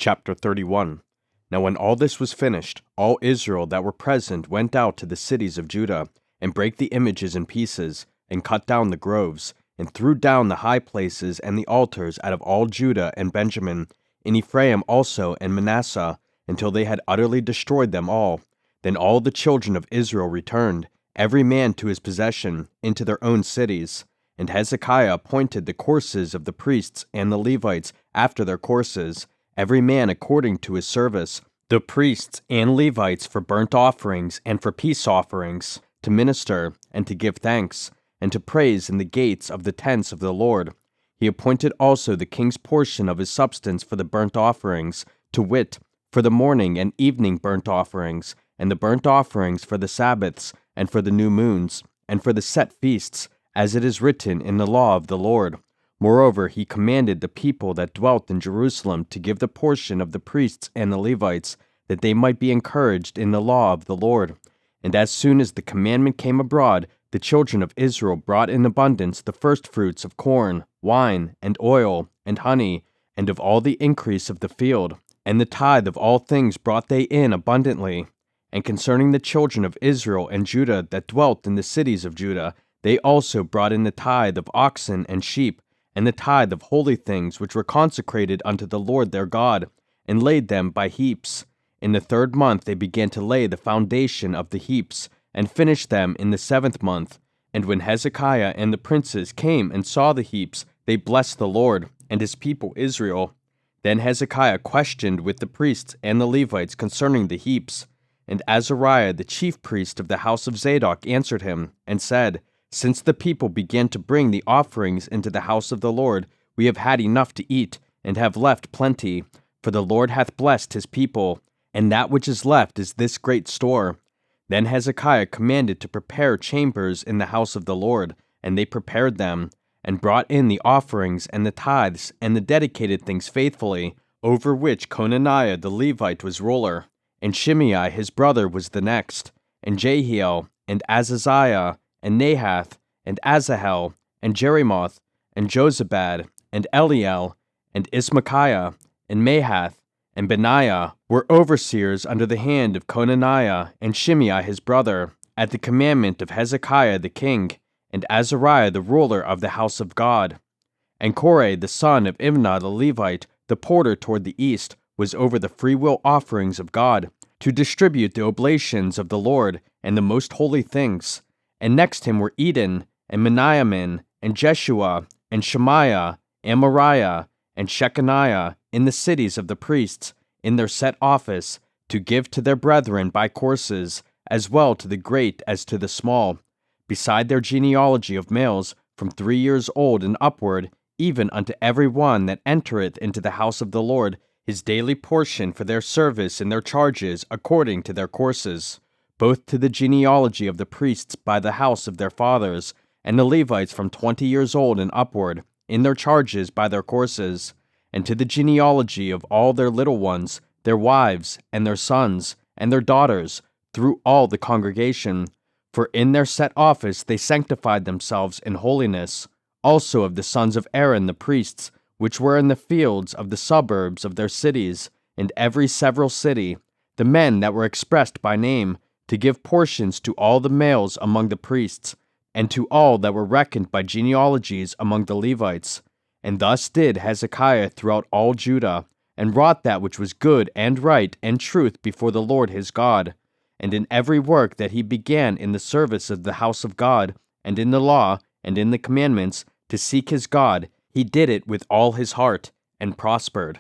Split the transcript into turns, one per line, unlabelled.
Chapter 31. Now when all this was finished, all Israel that were present went out to the cities of Judah, and brake the images in pieces, and cut down the groves, and threw down the high places and the altars out of all Judah and Benjamin, in Ephraim also and Manasseh, until they had utterly destroyed them all. Then all the children of Israel returned, every man to his possession, into their own cities. And Hezekiah appointed the courses of the priests and the Levites after their courses, every man according to his service, the priests and Levites for burnt offerings and for peace offerings, to minister and to give thanks, and to praise in the gates of the tents of the Lord. He appointed also the king's portion of his substance for the burnt offerings, to wit, for the morning and evening burnt offerings, and the burnt offerings for the Sabbaths, and for the new moons, and for the set feasts, as it is written in the law of the Lord. Moreover, he commanded the people that dwelt in Jerusalem to give the portion of the priests and the Levites, that they might be encouraged in the law of the Lord. And as soon as the commandment came abroad, the children of Israel brought in abundance the firstfruits of corn, wine, and oil, and honey, and of all the increase of the field. And the tithe of all things brought they in abundantly. And concerning the children of Israel and Judah that dwelt in the cities of Judah, they also brought in the tithe of oxen and sheep, and the tithe of holy things which were consecrated unto the Lord their God, and laid them by heaps. In the 3rd month they began to lay the foundation of the heaps, and finished them in the 7th month. And when Hezekiah and the princes came and saw the heaps, they blessed the Lord, and his people Israel. Then Hezekiah questioned with the priests and the Levites concerning the heaps. And Azariah the chief priest of the house of Zadok answered him, and said, Since the people began to bring the offerings into the house of the Lord, we have had enough to eat, and have left plenty. For the Lord hath blessed his people, and that which is left is this great store. Then Hezekiah commanded to prepare chambers in the house of the Lord, and they prepared them, and brought in the offerings and the tithes and the dedicated things faithfully, over which Conaniah the Levite was ruler, and Shimei his brother was the next, and Jehiel, and Azaziah, and Nahath, and Asahel, and Jerimoth, and Jozabad, and Eliel, and Ismachiah, and Mahath, and Benaiah were overseers under the hand of Conaniah and Shimei his brother, at the commandment of Hezekiah the king, and Azariah the ruler of the house of God. And Korah the son of Imnah the Levite, the porter toward the east, was over the freewill offerings of God, to distribute the oblations of the Lord and the most holy things. And next him were Eden, and Meniamin, and Jeshua, and Shemaiah, Amariah, and Shechaniah, in the cities of the priests, in their set office, to give to their brethren by courses, as well to the great as to the small, beside their genealogy of males from 3 years old and upward, even unto every one that entereth into the house of the Lord, his daily portion for their service in their charges according to their courses, both to the genealogy of the priests by the house of their fathers, and the Levites from 20 years old and upward, in their charges by their courses, and to the genealogy of all their little ones, their wives, and their sons, and their daughters, through all the congregation. For in their set office they sanctified themselves in holiness, also of the sons of Aaron the priests, which were in the fields of the suburbs of their cities, and every several city, the men that were expressed by name, to give portions to all the males among the priests, and to all that were reckoned by genealogies among the Levites. And thus did Hezekiah throughout all Judah, and wrought that which was good and right and truth before the Lord his God. And in every work that he began in the service of the house of God, and in the law, and in the commandments, to seek his God, he did it with all his heart, and prospered.